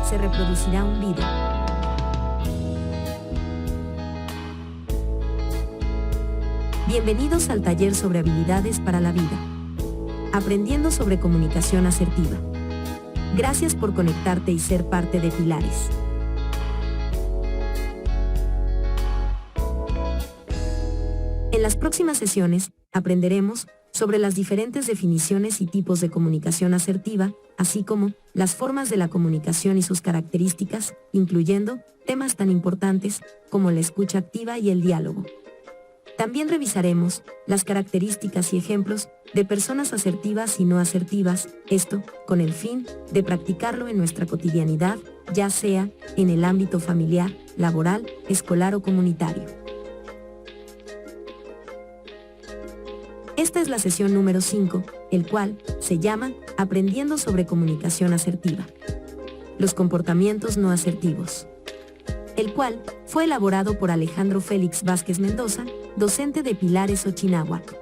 se reproducirá un vídeo. Bienvenidos al taller sobre habilidades para la vida. Aprendiendo sobre comunicación asertiva. Gracias por conectarte y ser parte de Pilares. En las próximas sesiones, aprenderemos sobre las diferentes definiciones y tipos de comunicación asertiva, así como las formas de la comunicación y sus características, incluyendo temas tan importantes como la escucha activa y el diálogo. También revisaremos las características y ejemplos de personas asertivas y no asertivas, esto con el fin de practicarlo en nuestra cotidianidad, ya sea en el ámbito familiar, laboral, escolar o comunitario. Esta es la sesión número 5, el cual se llama Aprendiendo sobre comunicación asertiva. Los comportamientos no asertivos. El cual fue elaborado por Alejandro Félix Vázquez Mendoza, docente de Pilares Ochinahuac.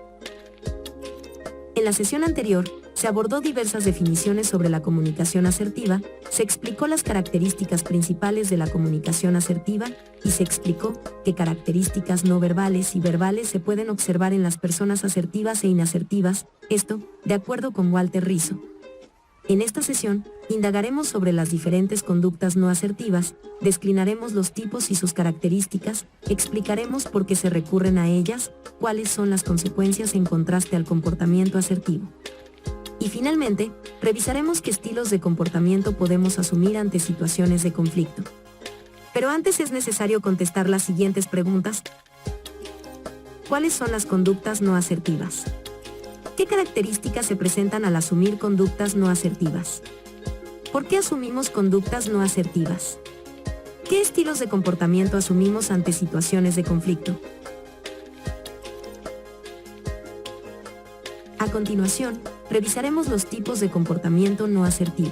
En la sesión anterior, se abordó diversas definiciones sobre la comunicación asertiva, se explicó las características principales de la comunicación asertiva y se explicó qué características no verbales y verbales se pueden observar en las personas asertivas e inasertivas, esto, de acuerdo con Walter Rizzo. En esta sesión, indagaremos sobre las diferentes conductas no asertivas, declinaremos los tipos y sus características, explicaremos por qué se recurren a ellas, cuáles son las consecuencias en contraste al comportamiento asertivo. Y finalmente, revisaremos qué estilos de comportamiento podemos asumir ante situaciones de conflicto. Pero antes es necesario contestar las siguientes preguntas. ¿Cuáles son las conductas no asertivas? ¿Qué características se presentan al asumir conductas no asertivas? ¿Por qué asumimos conductas no asertivas? ¿Qué estilos de comportamiento asumimos ante situaciones de conflicto? A continuación, revisaremos los tipos de comportamiento no asertivo.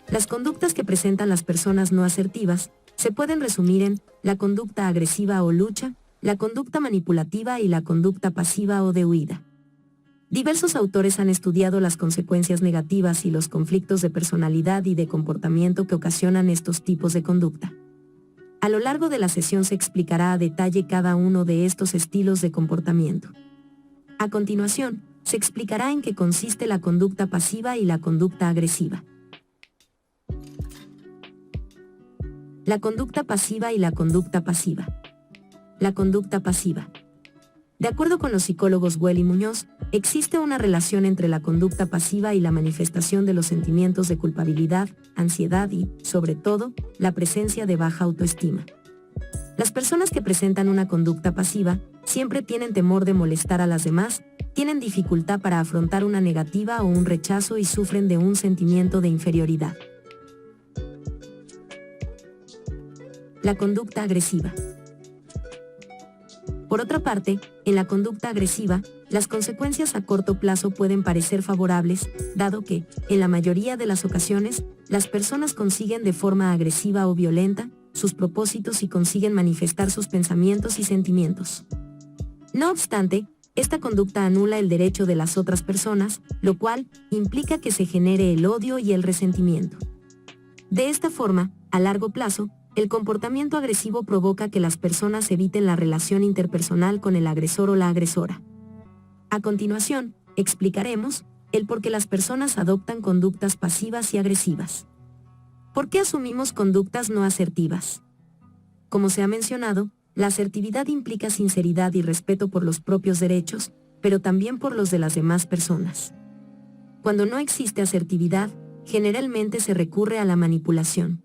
Las conductas que presentan las personas no asertivas se pueden resumir en la conducta agresiva o lucha, la conducta manipulativa y la conducta pasiva o de huida. Diversos autores han estudiado las consecuencias negativas y los conflictos de personalidad y de comportamiento que ocasionan estos tipos de conducta. A lo largo de la sesión se explicará a detalle cada uno de estos estilos de comportamiento. A continuación, se explicará en qué consiste la conducta pasiva y la conducta agresiva. La conducta pasiva y la conducta pasiva. La conducta pasiva. De acuerdo con los psicólogos Well y Muñoz, existe una relación entre la conducta pasiva y la manifestación de los sentimientos de culpabilidad, ansiedad y, sobre todo, la presencia de baja autoestima. Las personas que presentan una conducta pasiva siempre tienen temor de molestar a las demás, tienen dificultad para afrontar una negativa o un rechazo y sufren de un sentimiento de inferioridad. La conducta agresiva. Por otra parte, en la conducta agresiva, las consecuencias a corto plazo pueden parecer favorables, dado que, en la mayoría de las ocasiones, las personas consiguen de forma agresiva o violenta sus propósitos y consiguen manifestar sus pensamientos y sentimientos. No obstante, esta conducta anula el derecho de las otras personas, lo cual implica que se genere el odio y el resentimiento. De esta forma, a largo plazo, el comportamiento agresivo provoca que las personas eviten la relación interpersonal con el agresor o la agresora. A continuación, explicaremos el por qué las personas adoptan conductas pasivas y agresivas. ¿Por qué asumimos conductas no asertivas? Como se ha mencionado, la asertividad implica sinceridad y respeto por los propios derechos, pero también por los de las demás personas. Cuando no existe asertividad, generalmente se recurre a la manipulación.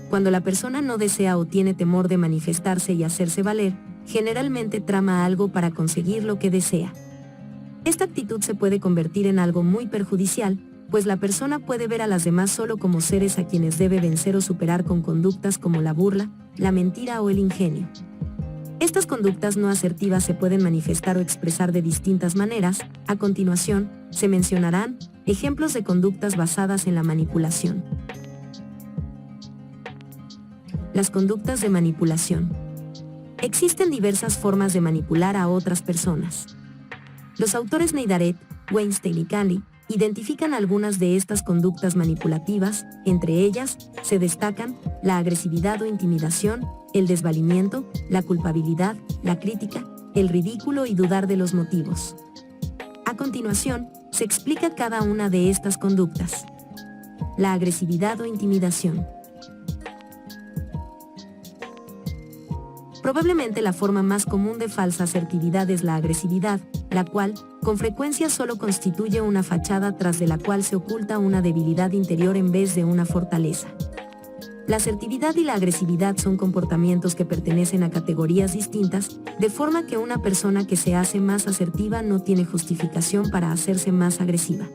Cuando la persona no desea o tiene temor de manifestarse y hacerse valer, generalmente trama algo para conseguir lo que desea. Esta actitud se puede convertir en algo muy perjudicial, pues la persona puede ver a las demás solo como seres a quienes debe vencer o superar con conductas como la burla, la mentira o el ingenio. Estas conductas no asertivas se pueden manifestar o expresar de distintas maneras. A continuación, se mencionarán ejemplos de conductas basadas en la manipulación. Las conductas de manipulación. Existen diversas formas de manipular a otras personas. Los autores Neidaret, Weinstein y Canley identifican algunas de estas conductas manipulativas, entre ellas se destacan la agresividad o intimidación, el desvalimiento, la culpabilidad, la crítica, el ridículo y dudar de los motivos. A continuación, se explica cada una de estas conductas. La agresividad o intimidación. Probablemente la forma más común de falsa asertividad es la agresividad, la cual, con frecuencia solo constituye una fachada tras de la cual se oculta una debilidad interior en vez de una fortaleza. La asertividad y la agresividad son comportamientos que pertenecen a categorías distintas, de forma que una persona que se hace más asertiva no tiene justificación para hacerse más agresiva.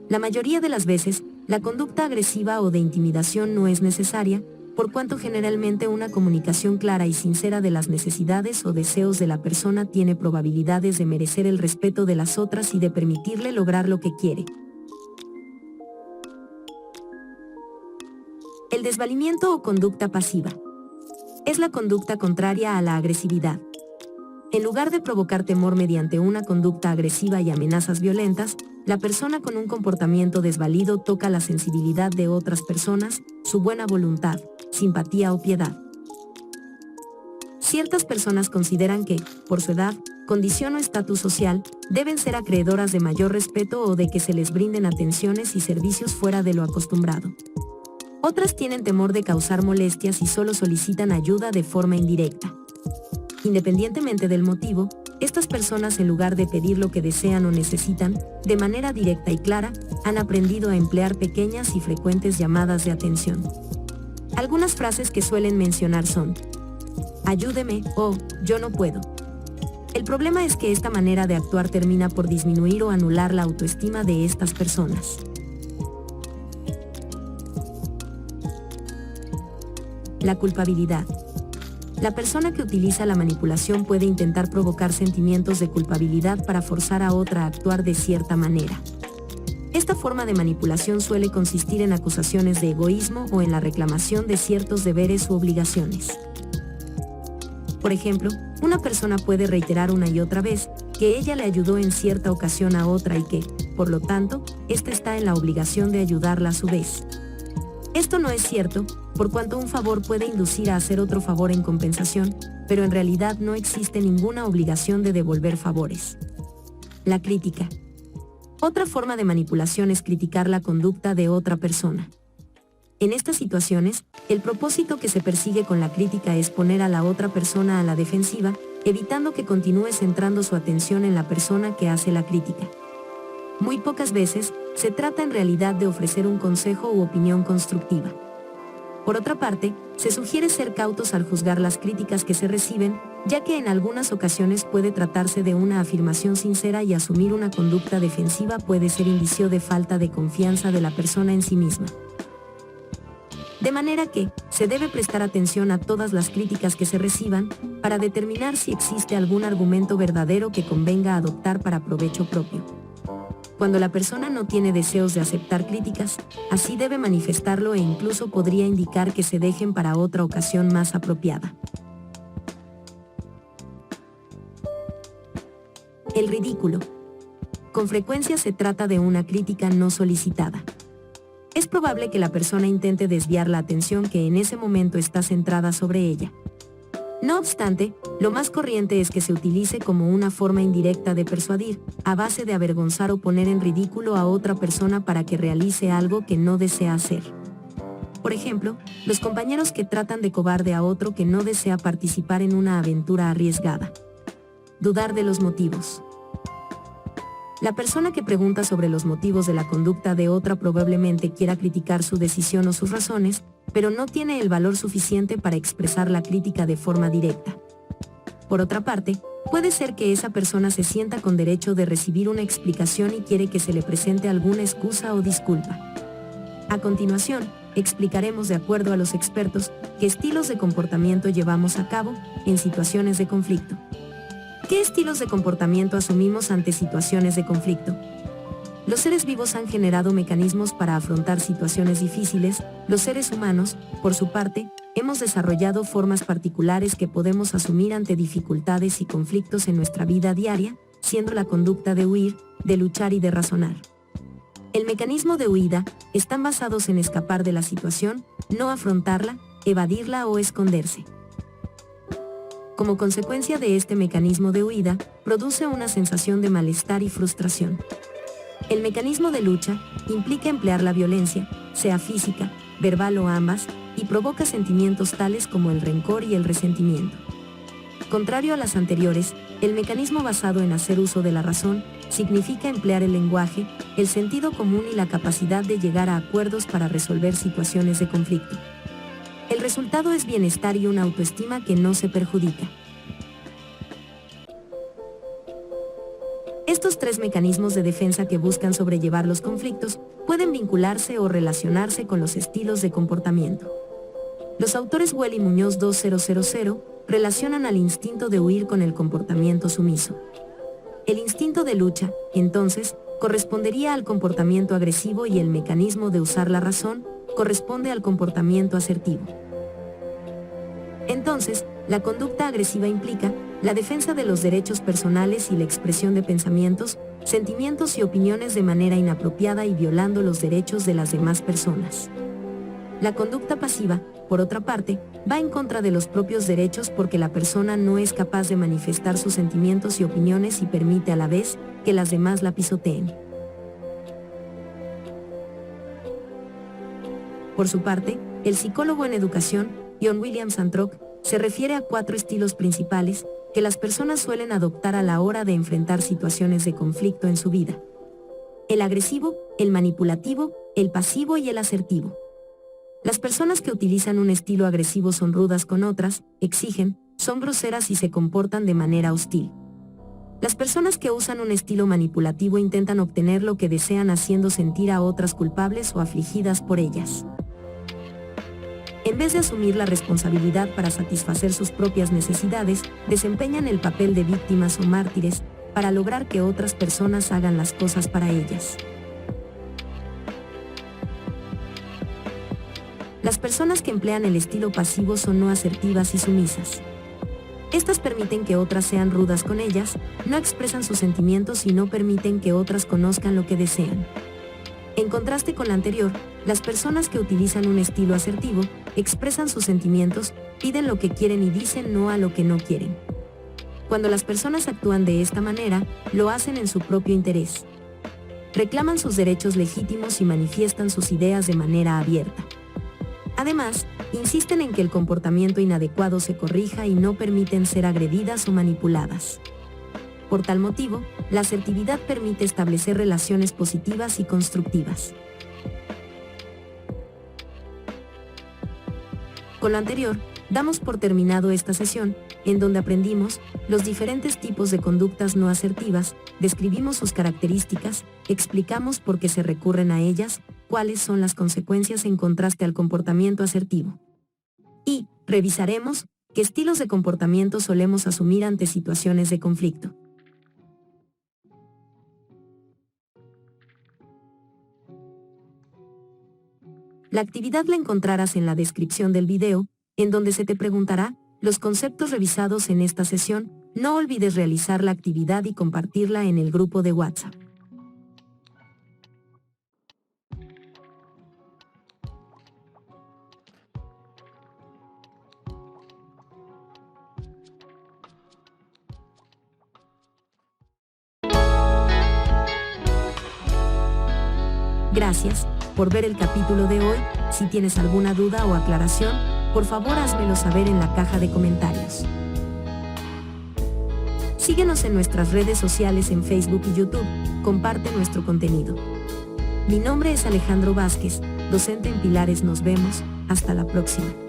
La mayoría de las veces, la conducta agresiva o de intimidación no es necesaria, por cuanto generalmente una comunicación clara y sincera de las necesidades o deseos de la persona tiene probabilidades de merecer el respeto de las otras y de permitirle lograr lo que quiere. El desvalimiento o conducta pasiva. Es la conducta contraria a la agresividad. En lugar de provocar temor mediante una conducta agresiva y amenazas violentas, la persona con un comportamiento desvalido toca la sensibilidad de otras personas, su buena voluntad, simpatía o piedad. Ciertas personas consideran que, por su edad, condición o estatus social, deben ser acreedoras de mayor respeto o de que se les brinden atenciones y servicios fuera de lo acostumbrado. Otras tienen temor de causar molestias y solo solicitan ayuda de forma indirecta. Independientemente del motivo, estas personas, en lugar de pedir lo que desean o necesitan, de manera directa y clara, han aprendido a emplear pequeñas y frecuentes llamadas de atención. Algunas frases que suelen mencionar son: ayúdeme o yo no puedo. El problema es que esta manera de actuar termina por disminuir o anular la autoestima de estas personas. La culpabilidad. La persona que utiliza la manipulación puede intentar provocar sentimientos de culpabilidad para forzar a otra a actuar de cierta manera. Esta forma de manipulación suele consistir en acusaciones de egoísmo o en la reclamación de ciertos deberes u obligaciones. Por ejemplo, una persona puede reiterar una y otra vez que ella le ayudó en cierta ocasión a otra y que, por lo tanto, ésta está en la obligación de ayudarla a su vez. Esto no es cierto, por cuanto un favor puede inducir a hacer otro favor en compensación, pero en realidad no existe ninguna obligación de devolver favores. La crítica. Otra forma de manipulación es criticar la conducta de otra persona. En estas situaciones, el propósito que se persigue con la crítica es poner a la otra persona a la defensiva, evitando que continúe centrando su atención en la persona que hace la crítica. Muy pocas veces, se trata en realidad de ofrecer un consejo u opinión constructiva. Por otra parte, se sugiere ser cautos al juzgar las críticas que se reciben, ya que en algunas ocasiones puede tratarse de una afirmación sincera y asumir una conducta defensiva puede ser indicio de falta de confianza de la persona en sí misma. De manera que, se debe prestar atención a todas las críticas que se reciban, para determinar si existe algún argumento verdadero que convenga adoptar para provecho propio. Cuando la persona no tiene deseos de aceptar críticas, así debe manifestarlo e incluso podría indicar que se dejen para otra ocasión más apropiada. El ridículo. Con frecuencia se trata de una crítica no solicitada. Es probable que la persona intente desviar la atención que en ese momento está centrada sobre ella. No obstante, lo más corriente es que se utilice como una forma indirecta de persuadir, a base de avergonzar o poner en ridículo a otra persona para que realice algo que no desea hacer. Por ejemplo, los compañeros que tratan de cobarde a otro que no desea participar en una aventura arriesgada. Dudar de los motivos. La persona que pregunta sobre los motivos de la conducta de otra probablemente quiera criticar su decisión o sus razones, pero no tiene el valor suficiente para expresar la crítica de forma directa. Por otra parte, puede ser que esa persona se sienta con derecho de recibir una explicación y quiere que se le presente alguna excusa o disculpa. A continuación, explicaremos de acuerdo a los expertos qué estilos de comportamiento llevamos a cabo en situaciones de conflicto. ¿Qué estilos de comportamiento asumimos ante situaciones de conflicto? Los seres vivos han generado mecanismos para afrontar situaciones difíciles. Los seres humanos, por su parte, hemos desarrollado formas particulares que podemos asumir ante dificultades y conflictos en nuestra vida diaria, siendo la conducta de huir, de luchar y de razonar. El mecanismo de huida están basados en escapar de la situación, no afrontarla, evadirla o esconderse. Como consecuencia de este mecanismo de huida, produce una sensación de malestar y frustración. El mecanismo de lucha implica emplear la violencia, sea física, verbal o ambas, y provoca sentimientos tales como el rencor y el resentimiento. Contrario a las anteriores, el mecanismo basado en hacer uso de la razón significa emplear el lenguaje, el sentido común y la capacidad de llegar a acuerdos para resolver situaciones de conflicto. El resultado es bienestar y una autoestima que no se perjudica. Estos tres mecanismos de defensa que buscan sobrellevar los conflictos pueden vincularse o relacionarse con los estilos de comportamiento. Los autores Well y Muñoz 2000 relacionan al instinto de huir con el comportamiento sumiso. El instinto de lucha, entonces, correspondería al comportamiento agresivo y el mecanismo de usar la razón corresponde al comportamiento asertivo. Entonces, la conducta agresiva implica la defensa de los derechos personales y la expresión de pensamientos, sentimientos y opiniones de manera inapropiada y violando los derechos de las demás personas. La conducta pasiva, por otra parte, va en contra de los propios derechos porque la persona no es capaz de manifestar sus sentimientos y opiniones y permite a la vez que las demás la pisoteen. Por su parte, el psicólogo en educación, John William Santrock, se refiere a 4 estilos principales que las personas suelen adoptar a la hora de enfrentar situaciones de conflicto en su vida. El agresivo, el manipulativo, el pasivo y el asertivo. Las personas que utilizan un estilo agresivo son rudas con otras, exigen, son groseras y se comportan de manera hostil. Las personas que usan un estilo manipulativo intentan obtener lo que desean haciendo sentir a otras culpables o afligidas por ellas. En vez de asumir la responsabilidad para satisfacer sus propias necesidades, desempeñan el papel de víctimas o mártires para lograr que otras personas hagan las cosas para ellas. Las personas que emplean el estilo pasivo son no asertivas y sumisas. Estas permiten que otras sean rudas con ellas, no expresan sus sentimientos y no permiten que otras conozcan lo que desean. En contraste con la anterior, las personas que utilizan un estilo asertivo, expresan sus sentimientos, piden lo que quieren y dicen no a lo que no quieren. Cuando las personas actúan de esta manera, lo hacen en su propio interés. Reclaman sus derechos legítimos y manifiestan sus ideas de manera abierta. Además, insisten en que el comportamiento inadecuado se corrija y no permiten ser agredidas o manipuladas. Por tal motivo, la asertividad permite establecer relaciones positivas y constructivas. Con lo anterior, damos por terminado esta sesión, en donde aprendimos los diferentes tipos de conductas no asertivas, describimos sus características, explicamos por qué se recurren a ellas, cuáles son las consecuencias en contraste al comportamiento asertivo. Y revisaremos qué estilos de comportamiento solemos asumir ante situaciones de conflicto. La actividad la encontrarás en la descripción del video, en donde se te preguntará los conceptos revisados en esta sesión. No olvides realizar la actividad y compartirla en el grupo de WhatsApp. Gracias por ver el capítulo de hoy. Si tienes alguna duda o aclaración, por favor házmelo saber en la caja de comentarios. Síguenos en nuestras redes sociales en Facebook y YouTube, comparte nuestro contenido. Mi nombre es Alejandro Vázquez, docente en Pilares. Nos vemos, hasta la próxima.